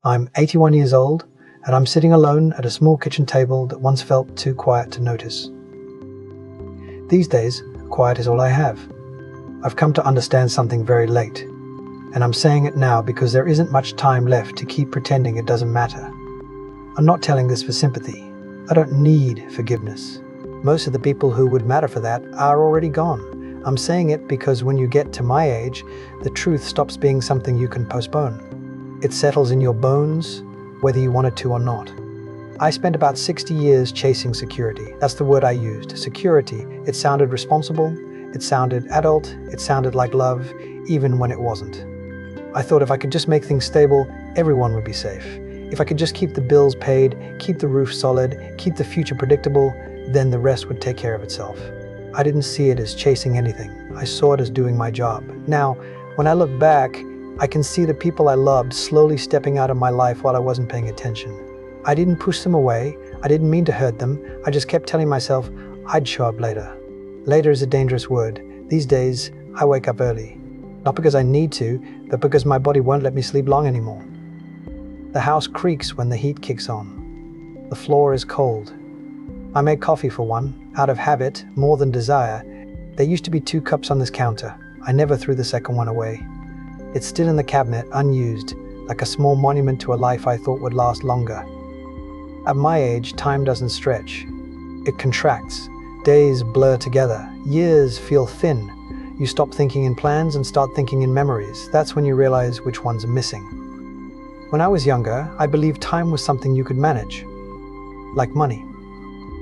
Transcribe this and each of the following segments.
I'm 81 years old, and I'm sitting alone at a small kitchen table that once felt too quiet to notice. These days, quiet is all I have. I've come to understand something very late, and I'm saying it now because there isn't much time left to keep pretending it doesn't matter. I'm not telling this for sympathy. I don't need forgiveness. Most of the people who would matter for that are already gone. I'm saying it because when you get to my age, the truth stops being something you can postpone. It settles in your bones, whether you want it to or not. I spent about 60 years chasing security. That's the word I used, security. It sounded responsible, it sounded adult, it sounded like love, even when it wasn't. I thought if I could just make things stable, everyone would be safe. If I could just keep the bills paid, keep the roof solid, keep the future predictable, then the rest would take care of itself. I didn't see it as chasing anything. I saw it as doing my job. Now, when I look back, I can see the people I loved slowly stepping out of my life while I wasn't paying attention. I didn't push them away. I didn't mean to hurt them. I just kept telling myself I'd show up later. Later is a dangerous word. These days, I wake up early. Not because I need to, but because my body won't let me sleep long anymore. The house creaks when the heat kicks on. The floor is cold. I make coffee for one, out of habit, more than desire. There used to be 2 cups on this counter. I never threw the second one away. It's still in the cabinet, unused, like a small monument to a life I thought would last longer. At my age, time doesn't stretch. It contracts. Days blur together. Years feel thin. You stop thinking in plans and start thinking in memories. That's when you realize which ones are missing. When I was younger, I believed time was something you could manage. Like money.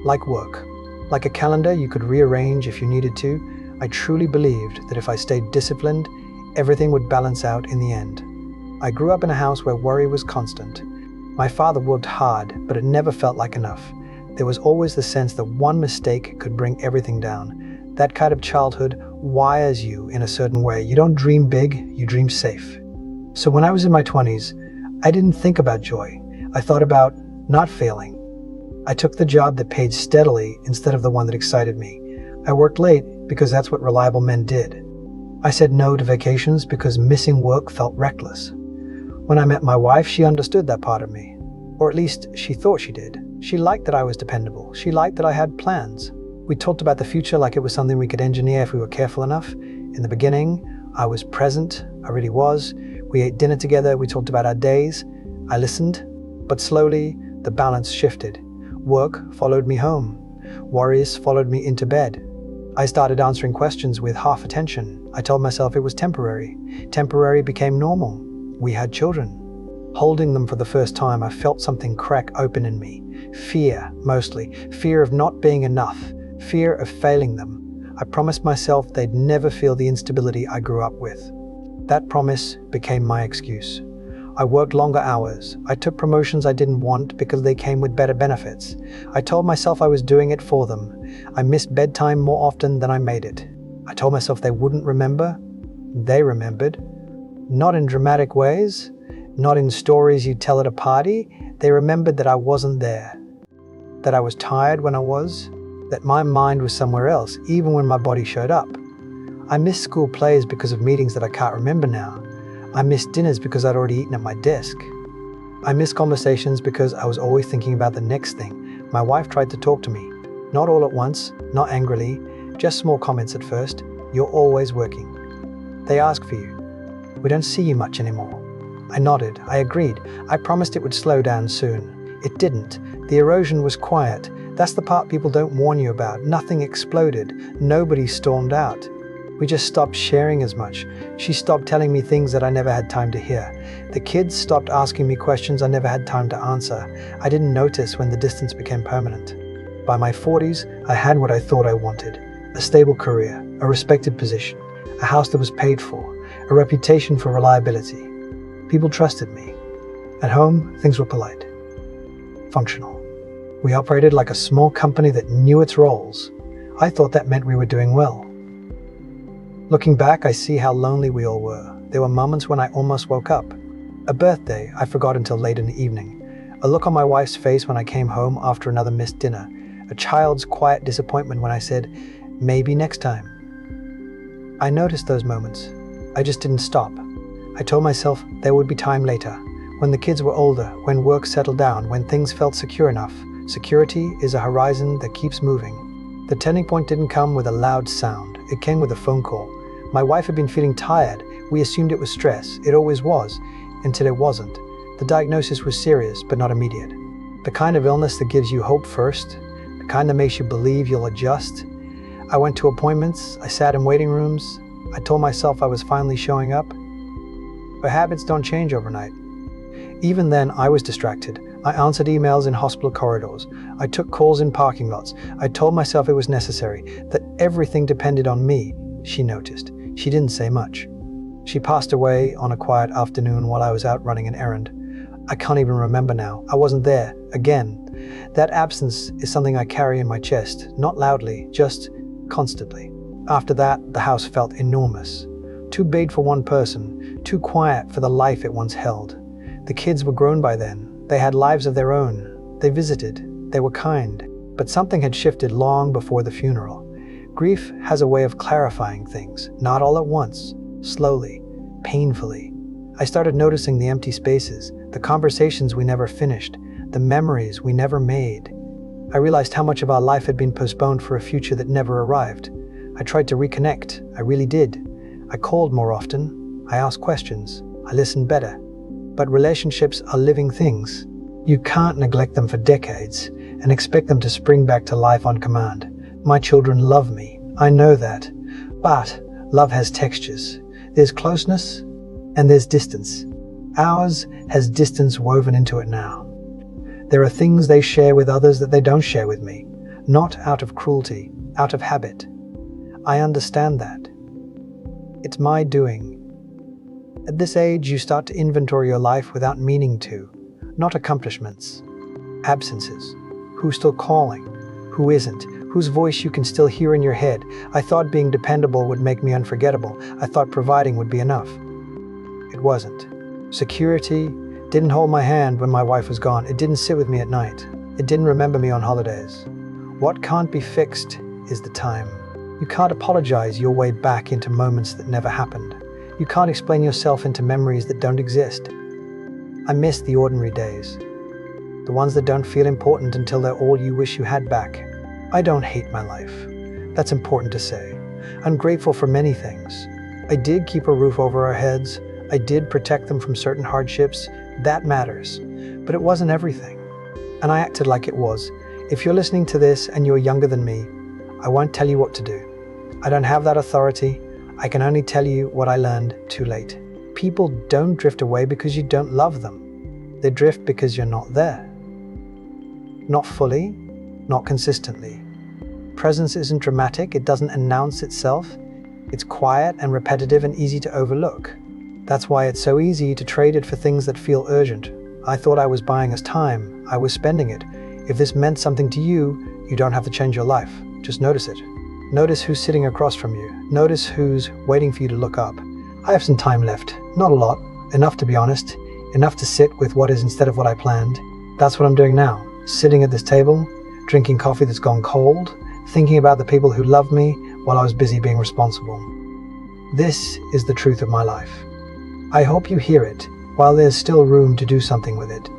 Like work. Like a calendar you could rearrange if you needed to. I truly believed that if I stayed disciplined, everything would balance out in the end. I grew up in a house where worry was constant. My father worked hard, but it never felt like enough. There was always the sense that one mistake could bring everything down. That kind of childhood wires you in a certain way. You don't dream big, you dream safe. So when I was in my 20s, I didn't think about joy. I thought about not failing. I took the job that paid steadily instead of the one that excited me. I worked late because that's what reliable men did. I said no to vacations because missing work felt reckless. When I met my wife, she understood that part of me. Or at least she thought she did. She liked that I was dependable. She liked that I had plans. We talked about the future like it was something we could engineer if we were careful enough. In the beginning, I was present. I really was. We ate dinner together. We talked about our days. I listened. But slowly, the balance shifted. Work followed me home. Worries followed me into bed. I started answering questions with half attention. I told myself it was temporary. Temporary became normal. We had children. Holding them for the first time, I felt something crack open in me. Fear, mostly. Fear of not being enough. Fear of failing them. I promised myself they'd never feel the instability I grew up with. That promise became my excuse. I worked longer hours. I took promotions I didn't want because they came with better benefits. I told myself I was doing it for them. I missed bedtime more often than I made it. I told myself they wouldn't remember. They remembered. Not in dramatic ways, not in stories you'd tell at a party. They remembered that I wasn't there. That I was tired when I was. That my mind was somewhere else, even when my body showed up. I missed school plays because of meetings that I can't remember now. I missed dinners because I'd already eaten at my desk. I missed conversations because I was always thinking about the next thing. My wife tried to talk to me. Not all at once, not angrily, just small comments at first. You're always working. They ask for you. We don't see you much anymore. I nodded. I agreed. I promised it would slow down soon. It didn't. The erosion was quiet. That's the part people don't warn you about. Nothing exploded. Nobody stormed out. We just stopped sharing as much. She stopped telling me things that I never had time to hear. The kids stopped asking me questions I never had time to answer. I didn't notice when the distance became permanent. By my 40s, I had what I thought I wanted. A stable career, a respected position, a house that was paid for, a reputation for reliability. People trusted me. At home, things were polite. Functional. We operated like a small company that knew its roles. I thought that meant we were doing well. Looking back, I see how lonely we all were. There were moments when I almost woke up. A birthday I forgot until late in the evening. A look on my wife's face when I came home after another missed dinner. A child's quiet disappointment when I said, maybe next time. I noticed those moments. I just didn't stop. I told myself there would be time later, When the kids were older, when work settled down, when things felt secure enough. Security is a horizon that keeps moving. The turning point didn't come with a loud sound. It came with a phone call. My wife had been feeling tired. We assumed it was stress. It always was, until it wasn't. The diagnosis was serious, but not immediate. The kind of illness that gives you hope first, the kind that makes you believe you'll adjust. I went to appointments. I sat in waiting rooms. I told myself I was finally showing up. But habits don't change overnight. Even then, I was distracted. I answered emails in hospital corridors. I took calls in parking lots. I told myself it was necessary, that everything depended on me. She noticed. She didn't say much. She passed away on a quiet afternoon while I was out running an errand. I can't even remember now. I wasn't there. Again, that absence is something I carry in my chest, not loudly, just constantly. After that, the house felt enormous. Too big for one person, too quiet for the life it once held. The kids were grown by then. They had lives of their own. They visited. They were kind. But something had shifted long before the funeral. Grief has a way of clarifying things, not all at once, slowly, painfully. I started noticing the empty spaces, the conversations we never finished, the memories we never made. I realized how much of our life had been postponed for a future that never arrived. I tried to reconnect. I really did. I called more often. I asked questions. I listened better. But relationships are living things. You can't neglect them for decades and expect them to spring back to life on command. My children love me. I know that. But love has textures. There's closeness and there's distance. Ours has distance woven into it now. There are things they share with others that they don't share with me. Not out of cruelty, out of habit. I understand that. It's my doing. At this age, you start to inventory your life without meaning to, not accomplishments. Absences. Who's still calling? Who isn't? Whose voice you can still hear in your head? I thought being dependable would make me unforgettable. I thought providing would be enough. It wasn't. Security didn't hold my hand when my wife was gone. It didn't sit with me at night. It didn't remember me on holidays. What can't be fixed is the time. You can't apologize your way back into moments that never happened. You can't explain yourself into memories that don't exist. I miss the ordinary days. The ones that don't feel important until they're all you wish you had back. I don't hate my life. That's important to say. I'm grateful for many things. I did keep a roof over our heads. I did protect them from certain hardships. That matters. But it wasn't everything. And I acted like it was. If you're listening to this and you're younger than me, I won't tell you what to do. I don't have that authority. I can only tell you what I learned too late. People don't drift away because you don't love them. They drift because you're not there. Not fully, not consistently. Presence isn't dramatic, it doesn't announce itself. It's quiet and repetitive and easy to overlook. That's why it's so easy to trade it for things that feel urgent. I thought I was buying us time. I was spending it. If this meant something to you, you don't have to change your life. Just notice it. Notice who's sitting across from you. Notice who's waiting for you to look up. I have some time left. Not a lot. Enough to be honest. Enough to sit with what is instead of what I planned. That's what I'm doing now. Sitting at this table, drinking coffee that's gone cold, thinking about the people who love me while I was busy being responsible. This is the truth of my life. I hope you hear it while there's still room to do something with it.